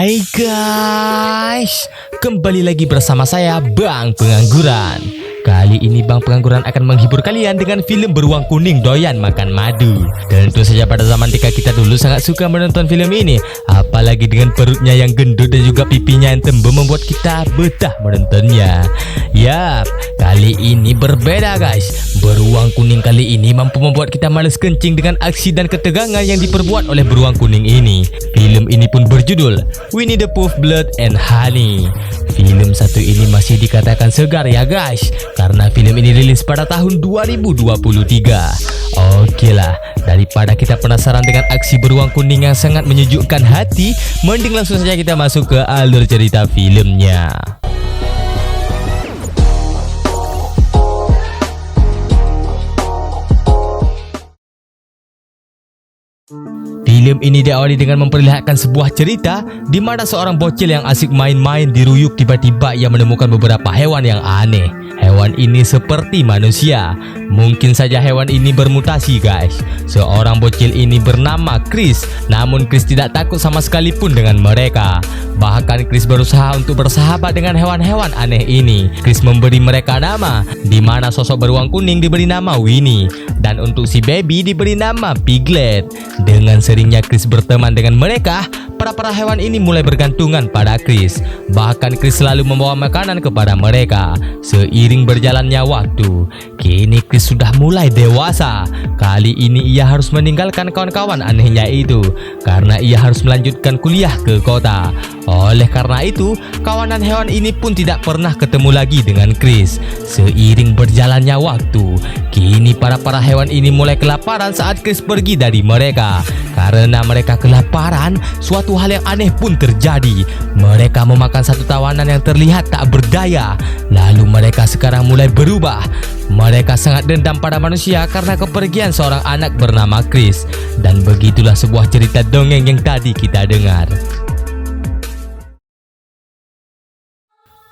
Hai guys, kembali lagi bersama saya Bang Pengangguran. Kali ini Bang Pengangguran akan menghibur kalian dengan film beruang kuning doyan makan madu. Tentu saja pada zaman ketika kita dulu sangat suka menonton film ini, apalagi dengan perutnya yang gendut dan juga pipinya yang tembem membuat kita betah menontonnya. Yap, kali ini berbeda guys. Beruang kuning kali ini mampu membuat kita males kencing dengan aksi dan ketegangan yang diperbuat oleh beruang kuning ini. Film ini pun berjudul Winnie the Pooh Blood and Honey. Film satu ini masih dikatakan segar ya guys, karena film ini rilis pada tahun 2023. Oke lah, daripada kita penasaran dengan aksi beruang kuning yang sangat menyejukkan hati, mending langsung saja kita masuk ke alur cerita filmnya. Film ini diawali dengan memperlihatkan sebuah cerita di mana seorang bocil yang asik main-main di Ruyuk tiba-tiba ia menemukan beberapa hewan yang aneh. Hewan ini seperti manusia. Mungkin saja hewan ini bermutasi guys. Seorang bocil ini bernama Chris, namun Chris tidak takut sama sekali pun dengan mereka. Bahkan Chris berusaha untuk bersahabat dengan hewan-hewan aneh ini. Chris memberi mereka nama, di mana sosok beruang kuning diberi nama Winnie, dan untuk si baby diberi nama Piglet. Dengan seringnya Chris berteman dengan mereka, para hewan ini mulai bergantungan pada Chris. Bahkan Chris selalu membawa makanan kepada mereka. Seiring berjalannya waktu, kini Chris sudah mulai dewasa. Kali ini ia harus meninggalkan kawan-kawan anehnya itu, karena ia harus melanjutkan kuliah ke kota. Oleh karena itu, kawanan hewan ini pun tidak pernah ketemu lagi dengan Chris. Seiring berjalannya waktu, kini para hewan ini mulai kelaparan saat Chris pergi dari mereka. Karena mereka kelaparan, suatu hal yang aneh pun terjadi. Mereka memakan satu tawanan yang terlihat tak berdaya. Lalu mereka sekarang mulai berubah. Mereka sangat dendam pada manusia karena kepergian seorang anak bernama Chris. Dan begitulah sebuah cerita dongeng yang tadi kita dengar.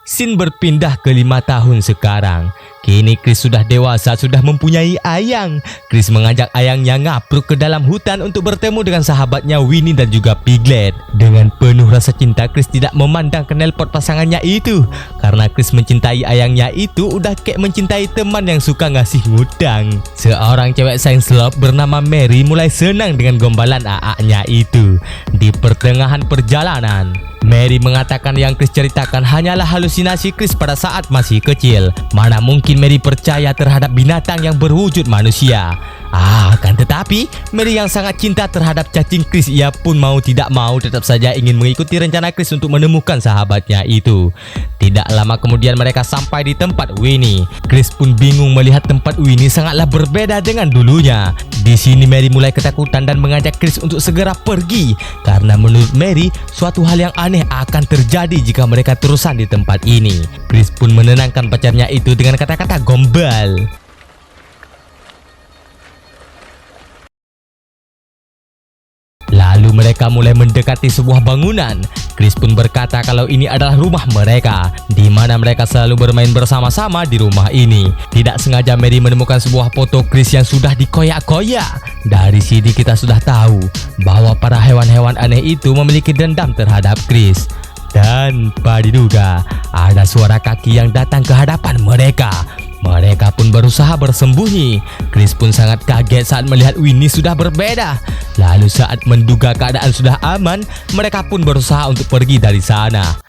Scene berpindah ke 5 tahun sekarang. Kini Chris sudah dewasa, sudah mempunyai ayang. Chris mengajak ayangnya ngapruk ke dalam hutan untuk bertemu dengan sahabatnya Winnie dan juga Piglet. Dengan penuh rasa cinta, Chris tidak memandang knalpot pasangannya itu. Karena Chris mencintai ayangnya itu udah kayak mencintai teman yang suka ngasih ngutang. Seorang cewek sains love bernama Mary mulai senang dengan gombalan AA-nya itu. Di pertengahan perjalanan, Mary mengatakan yang Chris ceritakan hanyalah halusinasi Chris pada saat masih kecil. Mana mungkin Mary percaya terhadap binatang yang berwujud manusia. Akan tetapi, Mary yang sangat cinta terhadap cacing Chris, ia pun mau tidak mau tetap saja ingin mengikuti rencana Chris untuk menemukan sahabatnya itu. Tidak lama kemudian mereka sampai di tempat Winnie. Chris pun bingung melihat tempat Winnie sangatlah berbeda dengan dulunya. Di sini Mary mulai ketakutan dan mengajak Chris untuk segera pergi. Karena menurut Mary, suatu hal yang aneh akan terjadi jika mereka terusan di tempat ini. Chris pun menenangkan pacarnya itu dengan kata-kata gombal. Lalu mereka mulai mendekati sebuah bangunan. Chris pun berkata kalau ini adalah rumah mereka, di mana mereka selalu bermain bersama-sama di rumah ini. Tidak sengaja Mary menemukan sebuah foto Chris yang sudah dikoyak-koyak. Dari sini kita sudah tahu bahwa para hewan-hewan aneh itu memiliki dendam terhadap Chris. Tanpa diduga, ada suara kaki yang datang ke hadapan mereka. Mereka pun berusaha bersembunyi. Chris pun sangat kaget saat melihat Winnie sudah berbeda. Lalu saat menduga keadaan sudah aman, mereka pun berusaha untuk pergi dari sana.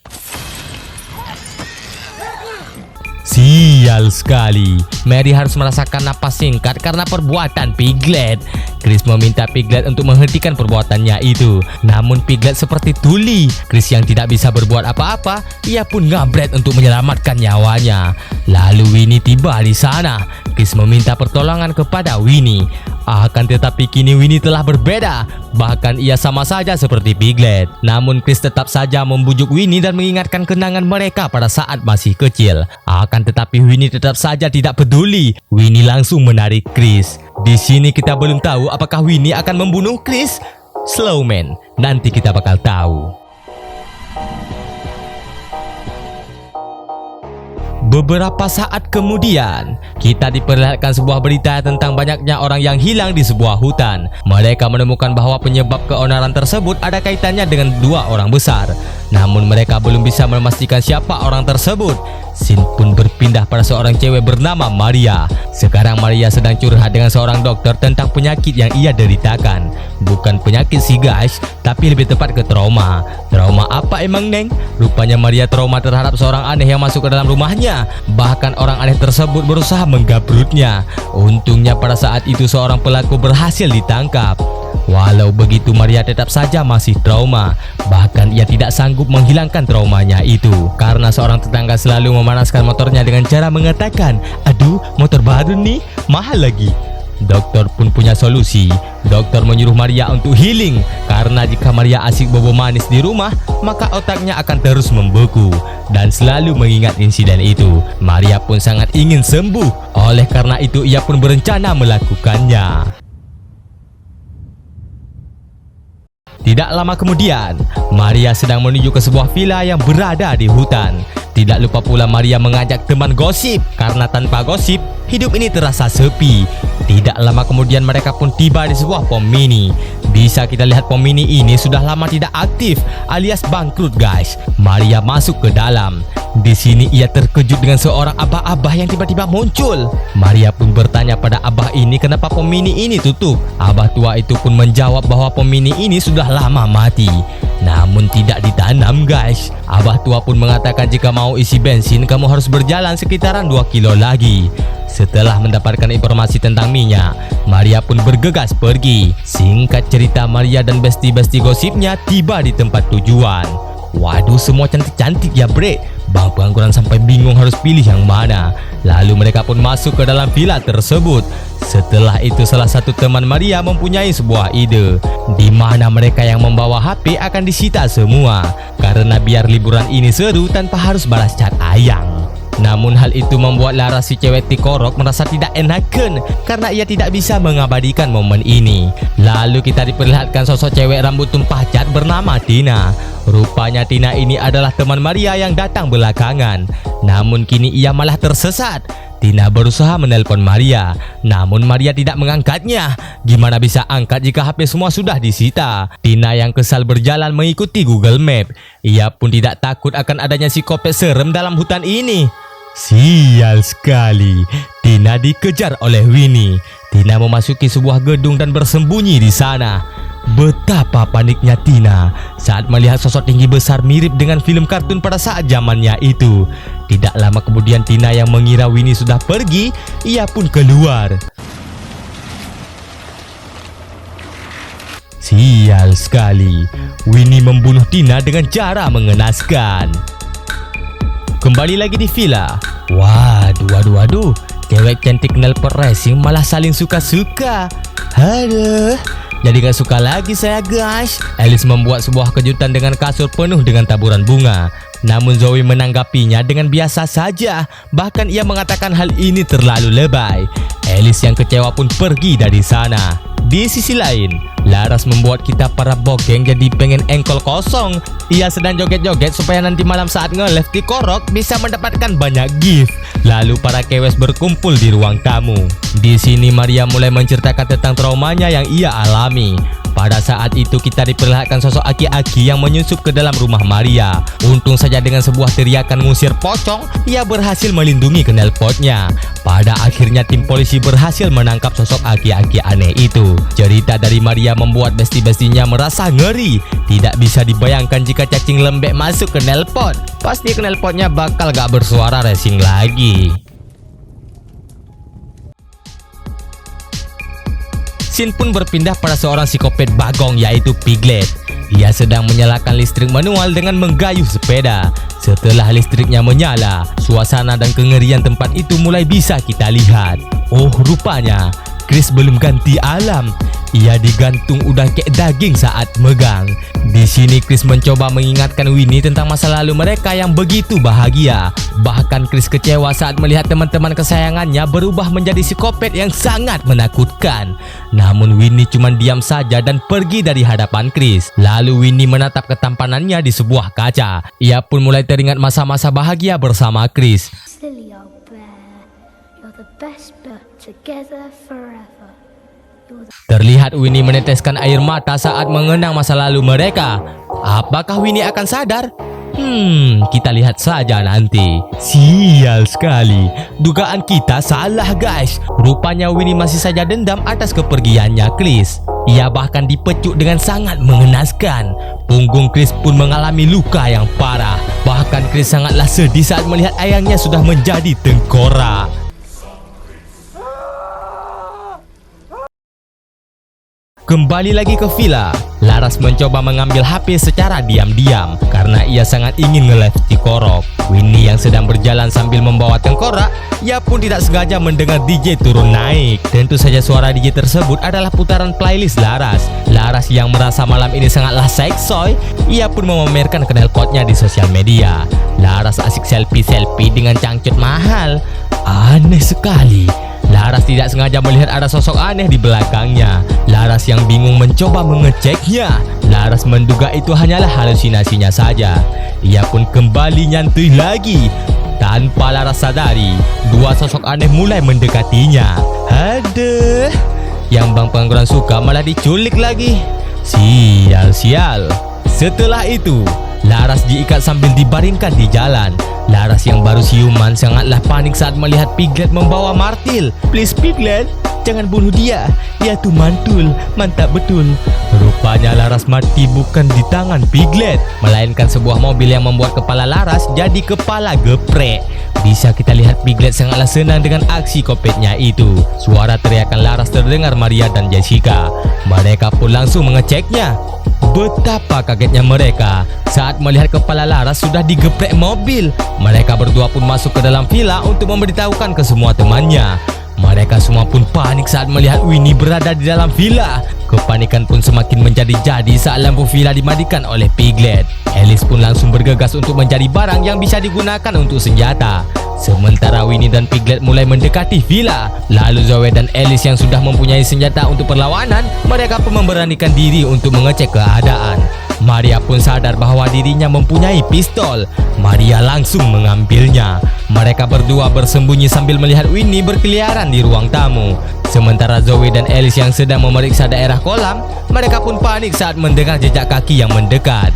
Sial sekali, Mary harus merasakan napas singkat karena perbuatan Piglet. Chris meminta Piglet untuk menghentikan perbuatannya itu. Namun Piglet seperti tuli. Chris yang tidak bisa berbuat apa-apa, ia pun ngabret untuk menyelamatkan nyawanya. Lalu Winnie tiba di sana. Chris meminta pertolongan kepada Winnie. Akan tetapi kini Winnie telah berbeda. Bahkan ia sama saja seperti Piglet. Namun Chris tetap saja membujuk Winnie dan mengingatkan kenangan mereka pada saat masih kecil. Akan tetapi Winnie tetap saja tidak peduli. Winnie langsung menarik Chris. Di sini kita belum tahu apakah Winnie akan membunuh Chris. Slow man, nanti kita bakal tahu. Beberapa saat kemudian, kita diperlihatkan sebuah berita tentang banyaknya orang yang hilang di sebuah hutan. Mereka menemukan bahwa penyebab keonaran tersebut ada kaitannya dengan 2 orang besar. Namun mereka belum bisa memastikan siapa orang tersebut. Scene pun berpindah pada seorang cewek bernama Maria. Sekarang Maria sedang curhat dengan seorang dokter tentang penyakit yang ia deritakan. Bukan penyakit sih guys, tapi lebih tepat ke trauma. Trauma apa emang Neng? Rupanya Maria trauma terhadap seorang aneh yang masuk ke dalam rumahnya. Bahkan orang aneh tersebut berusaha menggabrutnya. Untungnya pada saat itu seorang pelaku berhasil ditangkap. Walau begitu, Maria tetap saja masih trauma. Bahkan ia tidak sanggup menghilangkan traumanya itu karena seorang tetangga selalu memanaskan motornya dengan cara mengatakan, "Aduh, motor baru nih, mahal lagi." Dokter pun punya solusi. Dokter menyuruh Maria untuk healing karena jika Maria asik bobo manis di rumah, maka otaknya akan terus membeku dan selalu mengingat insiden itu. Maria pun sangat ingin sembuh. Oleh karena itu ia pun berencana melakukannya. Tidak lama kemudian, Maria sedang menuju ke sebuah villa yang berada di hutan. Tidak lupa pula Maria mengajak teman gosip karena tanpa gosip, hidup ini terasa sepi. Tidak lama kemudian mereka pun tiba di sebuah pom mini. Bisa kita lihat pom mini ini sudah lama tidak aktif alias bangkrut guys. Maria masuk ke dalam. Di sini ia terkejut dengan seorang abah-abah yang tiba-tiba muncul. Maria pun bertanya pada abah ini kenapa pom mini ini tutup. Abah tua itu pun menjawab bahwa pom mini ini sudah lama mati, namun tidak ditanam guys. Abah tua pun mengatakan jika mau isi bensin kamu harus berjalan sekitaran 2 kilo lagi. Setelah mendapatkan informasi tentang minyak, Maria pun bergegas pergi. Singkat cerita, Maria dan besti-besti gosipnya tiba di tempat tujuan. Waduh, semua cantik-cantik ya bre. Bang pengangguran sampai bingung harus pilih yang mana. Lalu mereka pun masuk ke dalam villa tersebut. Setelah itu salah satu teman Maria mempunyai sebuah ide, di mana mereka yang membawa HP akan disita semua, karena biar liburan ini seru tanpa harus balas chat ayang. Namun hal itu membuat Lara si cewek tikorok merasa tidak enakan karena ia tidak bisa mengabadikan momen ini. Lalu kita diperlihatkan sosok cewek rambut tumpah cat bernama Tina. Rupanya Tina ini adalah teman Maria yang datang belakangan. Namun kini ia malah tersesat. Tina berusaha menelpon Maria, namun Maria tidak mengangkatnya. Gimana bisa angkat jika HP semua sudah disita? Tina yang kesal berjalan mengikuti Google Map. Ia pun tidak takut akan adanya psikopat serem dalam hutan ini. Sial sekali, Tina dikejar oleh Winnie. Tina memasuki sebuah gedung dan bersembunyi di sana. Betapa paniknya Tina saat melihat sosok tinggi besar mirip dengan film kartun pada saat zamannya itu. Tidak lama kemudian Tina yang mengira Winnie sudah pergi, ia pun keluar. Sial sekali, Winnie membunuh Tina dengan cara mengenaskan. Kembali lagi di villa. Waduh, cewek cantik knalpot racing malah saling suka-suka. Aduh, jadi gak suka lagi saya guys. Alice membuat sebuah kejutan dengan kasur penuh dengan taburan bunga. Namun Zoe menanggapinya dengan biasa saja. Bahkan ia mengatakan hal ini terlalu lebay. Alice yang kecewa pun pergi dari sana. Di sisi lain, Laras membuat kita para bokeng jadi pengen engkol kosong. Ia sedang joget-joget supaya nanti malam saat nge-live di korok bisa mendapatkan banyak gift. Lalu para kewes berkumpul di ruang tamu. Di sini Maria mulai menceritakan tentang traumanya yang ia alami. Pada saat itu kita diperlihatkan sosok aki-aki yang menyusup ke dalam rumah Maria. Untung saja dengan sebuah teriakan ngusir pocong, ia berhasil melindungi knalpotnya. Pada akhirnya tim polisi berhasil menangkap sosok aki-aki aneh itu. Cerita dari Maria membuat besti-bestinya merasa ngeri. Tidak bisa dibayangkan jika cacing lembek masuk ke knalpot. Pasti knalpotnya bakal gak bersuara racing lagi. Scene pun berpindah pada seorang psikopat bagong yaitu Piglet. Ia sedang menyalakan listrik manual dengan menggayuh sepeda. Setelah listriknya menyala, suasana dan kengerian tempat itu mulai bisa kita lihat. Oh, rupanya Chris belum ganti alam. Ia digantung udah kayak daging saat megang. Di sini Chris mencoba mengingatkan Winnie tentang masa lalu mereka yang begitu bahagia. Bahkan Chris kecewa saat melihat teman-teman kesayangannya berubah menjadi psikopat yang sangat menakutkan. Namun Winnie cuma diam saja dan pergi dari hadapan Chris. Lalu Winnie menatap ketampanannya di sebuah kaca. Ia pun mulai teringat masa-masa bahagia bersama Chris. Silly old bear, you're the best bird together forever. Terlihat Winnie meneteskan air mata saat mengenang masa lalu mereka. Apakah Winnie akan sadar? Kita lihat saja nanti. Sial sekali. Dugaan kita salah, guys. Rupanya Winnie masih saja dendam atas kepergiannya Chris. Ia bahkan dipecuk dengan sangat mengenaskan. Punggung Chris pun mengalami luka yang parah. Bahkan Chris sangatlah sedih saat melihat ayahnya sudah menjadi tengkorak. Kembali lagi ke villa, Laras mencoba mengambil HP secara diam-diam karena ia sangat ingin nge-live Cikorok. Winnie yang sedang berjalan sambil membawa tengkorak, ia pun tidak sengaja mendengar DJ turun naik. Tentu saja suara DJ tersebut adalah putaran playlist Laras. Laras yang merasa malam ini sangatlah seksi, ia pun memamerkan knalpotnya di sosial media. Laras asik selfie-selfie dengan cangcut mahal. Aneh sekali. Laras tidak sengaja melihat ada sosok aneh di belakangnya. Laras yang bingung mencoba mengeceknya. Laras menduga itu hanyalah halusinasinya saja. Ia pun kembali nyantui lagi. Tanpa Laras sadari, dua sosok aneh mulai mendekatinya. Aduh, yang bang pengangguran suka malah diculik lagi. Sial. Setelah itu, Laras diikat sambil dibaringkan di jalan. Laras yang baru siuman sangatlah panik saat melihat Piglet membawa martil. Please Piglet, jangan bunuh dia. Dia tuh mantul, mantap betul. Rupanya Laras mati bukan di tangan Piglet, melainkan sebuah mobil yang membuat kepala Laras jadi kepala geprek. Bisa kita lihat Piglet sangatlah senang dengan aksi kopetnya itu. Suara teriakan Laras terdengar Maria dan Jessica. Mereka pun langsung mengeceknya. Betapa kagetnya mereka saat melihat kepala Laras sudah digeprek mobil. Mereka berdua pun masuk ke dalam villa untuk memberitahukan ke semua temannya. Mereka semua pun panik saat melihat Winnie berada di dalam villa. Kepanikan pun semakin menjadi-jadi saat lampu villa dimatikan oleh Piglet. Alice pun langsung bergegas untuk mencari barang yang bisa digunakan untuk senjata. Sementara Winnie dan Piglet mulai mendekati villa. Lalu Zoe dan Alice yang sudah mempunyai senjata untuk perlawanan, mereka pun memberanikan diri untuk mengecek keadaan. Maria pun sadar bahwa dirinya mempunyai pistol. Maria langsung mengambilnya. Mereka berdua bersembunyi sambil melihat Winnie berkeliaran di ruang tamu. Sementara Zoe dan Alice yang sedang memeriksa daerah kolam, mereka pun panik saat mendengar jejak kaki yang mendekat.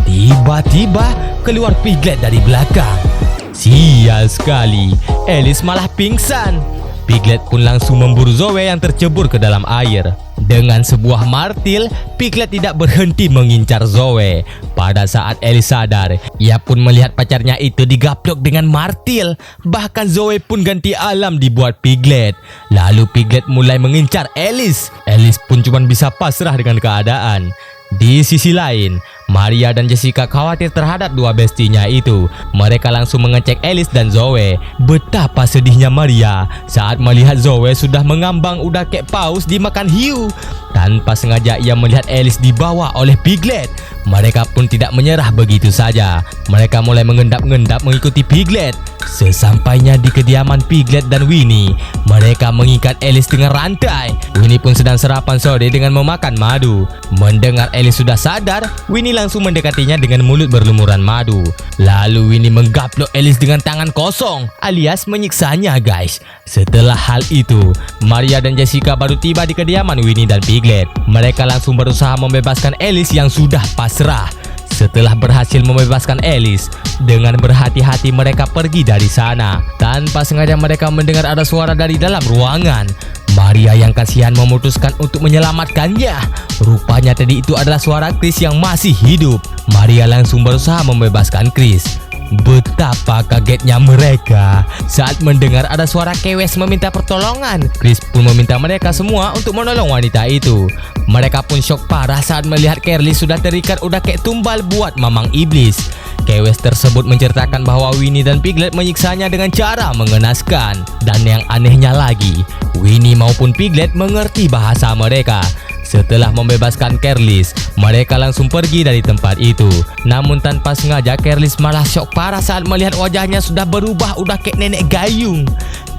Tiba-tiba keluar Piglet dari belakang. Sial sekali, Alice malah pingsan. Piglet pun langsung memburu Zoe yang tercebur ke dalam air. Dengan sebuah martil, Piglet tidak berhenti mengincar Zoe. Pada saat Alice sadar, ia pun melihat pacarnya itu digaplok dengan martil. Bahkan Zoe pun ganti alam dibuat Piglet. Lalu Piglet mulai mengincar Alice. Alice pun cuma bisa pasrah dengan keadaan. Di sisi lain, Maria dan Jessica khawatir terhadap dua bestinya itu. Mereka langsung mengecek Alice dan Zoe. Betapa sedihnya Maria saat melihat Zoe sudah mengambang udah kayak paus dimakan hiu. Tanpa sengaja ia melihat Alice dibawa oleh Piglet. Mereka pun tidak menyerah begitu saja. Mereka mulai mengendap-endap mengikuti Piglet. Sesampainya di kediaman Piglet dan Winnie, mereka mengikat Alice dengan rantai. Winnie pun sedang sarapan sore dengan memakan madu. Mendengar Alice sudah sadar, Winnie langsung mendekatinya dengan mulut berlumuran madu. Lalu Winnie menggaplok Alice dengan tangan kosong, alias menyiksanya, guys. Setelah hal itu, Maria dan Jessica baru tiba di kediaman Winnie dan Piglet. Mereka langsung berusaha membebaskan Alice yang sudah pasrah. Setelah berhasil membebaskan Alice, dengan berhati-hati mereka pergi dari sana. Tanpa sengaja mereka mendengar ada suara dari dalam ruangan. Maria yang kasihan memutuskan untuk menyelamatkannya. Rupanya tadi itu adalah suara Chris yang masih hidup. Maria langsung berusaha membebaskan Chris. Betapa kagetnya mereka saat mendengar ada suara kewes meminta pertolongan. Chris pun meminta mereka semua untuk menolong wanita itu. Mereka pun syok parah saat melihat Carly sudah terikat udah kayak tumbal buat mamang iblis. Kewes tersebut menceritakan bahwa Winnie dan Piglet menyiksanya dengan cara mengenaskan. Dan yang anehnya lagi, Winnie maupun Piglet mengerti bahasa mereka. Setelah membebaskan Careless, mereka langsung pergi dari tempat itu. Namun tanpa sengaja, Careless malah syok parah saat melihat wajahnya sudah berubah, udah kayak nenek gayung.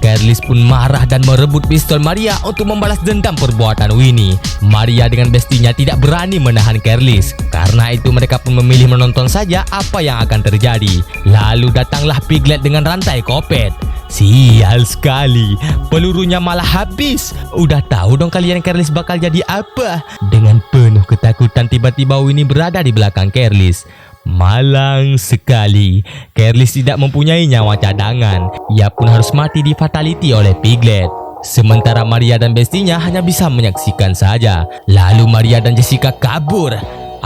Careless pun marah dan merebut pistol Maria untuk membalas dendam perbuatan Winnie. Maria dengan bestinya tidak berani menahan Careless. Karena itu mereka pun memilih menonton saja apa yang akan terjadi. Lalu datanglah Piglet dengan rantai kopet. Sial sekali, pelurunya malah habis. Udah tahu dong kalian Careless bakal jadi apa. Dengan penuh ketakutan tiba-tiba Winnie berada di belakang Careless. Malang sekali, Careless tidak mempunyai nyawa cadangan. Ia pun harus mati di fatality oleh Piglet. Sementara Maria dan bestinya hanya bisa menyaksikan saja. Lalu Maria dan Jessica kabur.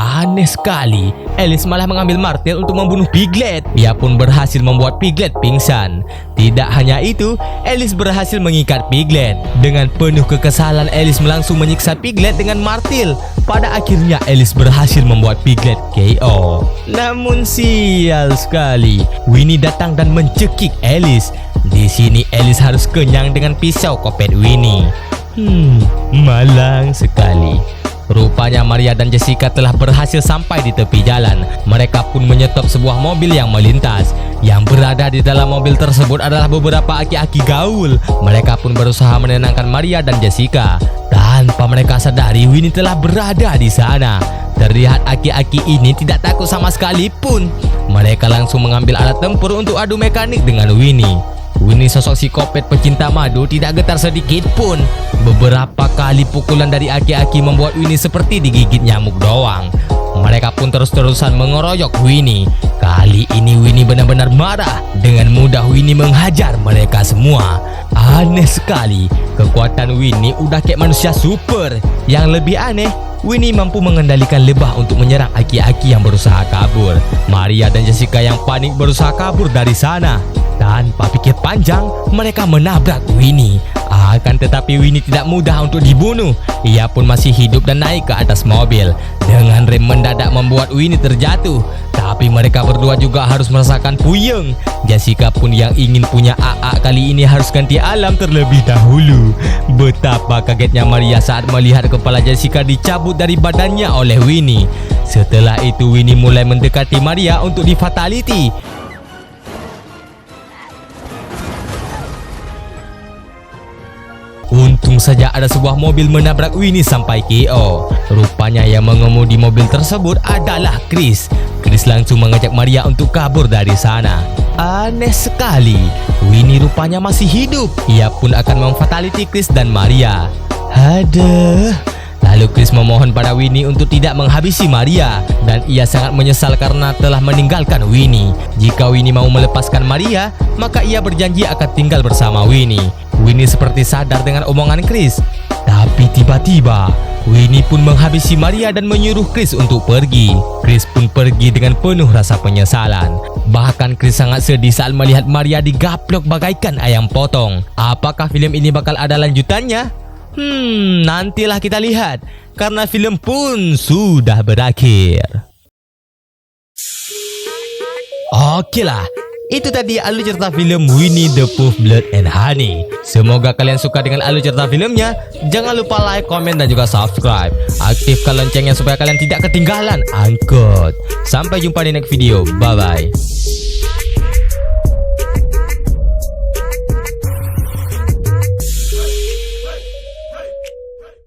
Aneh sekali, Alice malah mengambil martil untuk membunuh Piglet. Ia pun berhasil membuat Piglet pingsan. Tidak hanya itu, Alice berhasil mengikat Piglet. Dengan penuh kekesalan, Alice langsung menyiksa Piglet dengan martil. Pada akhirnya Alice berhasil membuat Piglet KO. Namun sial sekali, Winnie datang dan mencekik Alice. Di sini Alice harus kenyang dengan pisau kopet Winnie. Malang sekali. Rupanya Maria dan Jessica telah berhasil sampai di tepi jalan. Mereka pun menyetop sebuah mobil yang melintas. Yang berada di dalam mobil tersebut adalah beberapa aki-aki gaul. Mereka pun berusaha menenangkan Maria dan Jessica. Tanpa mereka sadari, Winnie telah berada di sana. Terlihat aki-aki ini tidak takut sama sekali pun. Mereka langsung mengambil alat tempur untuk adu mekanik dengan Winnie. Winnie sosok psikopat pecinta madu tidak getar sedikit pun. Beberapa kali pukulan dari aki-aki membuat Winnie seperti digigit nyamuk doang. Mereka pun terus-terusan mengeroyok Winnie. Kali ini Winnie benar-benar marah. Dengan mudah Winnie menghajar mereka semua. Aneh sekali, kekuatan Winnie udah kayak manusia super. Yang lebih aneh, Winnie mampu mengendalikan lebah untuk menyerang aki-aki yang berusaha kabur. Maria dan Jessica yang panik berusaha kabur dari sana. Tanpa pikir panjang, mereka menabrak Winnie. Akan tetapi Winnie tidak mudah untuk dibunuh. Ia pun masih hidup dan naik ke atas mobil. Dengan rem mendadak membuat Winnie terjatuh. Tapi mereka berdua juga harus merasakan puyeng. Jessica pun yang ingin punya AA kali ini harus ganti alam terlebih dahulu. Betapa kagetnya Maria saat melihat kepala Jessica dicabut dari badannya oleh Winnie. Setelah itu Winnie mulai mendekati Maria untuk di fatality. Untung saja ada sebuah mobil menabrak Winnie sampai KO. Rupanya yang mengemudi mobil tersebut adalah Chris. Chris langsung mengajak Maria untuk kabur dari sana. Aneh sekali, Winnie rupanya masih hidup. Ia pun akan memfatality Chris dan Maria. Aduh. Lalu Chris memohon pada Winnie untuk tidak menghabisi Maria. Dan ia sangat menyesal karena telah meninggalkan Winnie. Jika Winnie mau melepaskan Maria, maka ia berjanji akan tinggal bersama Winnie. Winnie seperti sadar dengan omongan Chris. Tapi tiba-tiba Winnie pun menghabisi Maria dan menyuruh Chris untuk pergi. Chris pun pergi dengan penuh rasa penyesalan. Bahkan Chris sangat sedih saat melihat Maria digaplok bagaikan ayam potong. Apakah film ini bakal ada lanjutannya? Nantilah kita lihat. Karena film pun sudah berakhir. Okelah, itu tadi alur cerita film Winnie the Pooh Blood and Honey. Semoga kalian suka dengan alur cerita filmnya. Jangan lupa like, komen, dan juga subscribe. Aktifkan loncengnya supaya kalian tidak ketinggalan angkot. Sampai jumpa di next video. Bye-bye.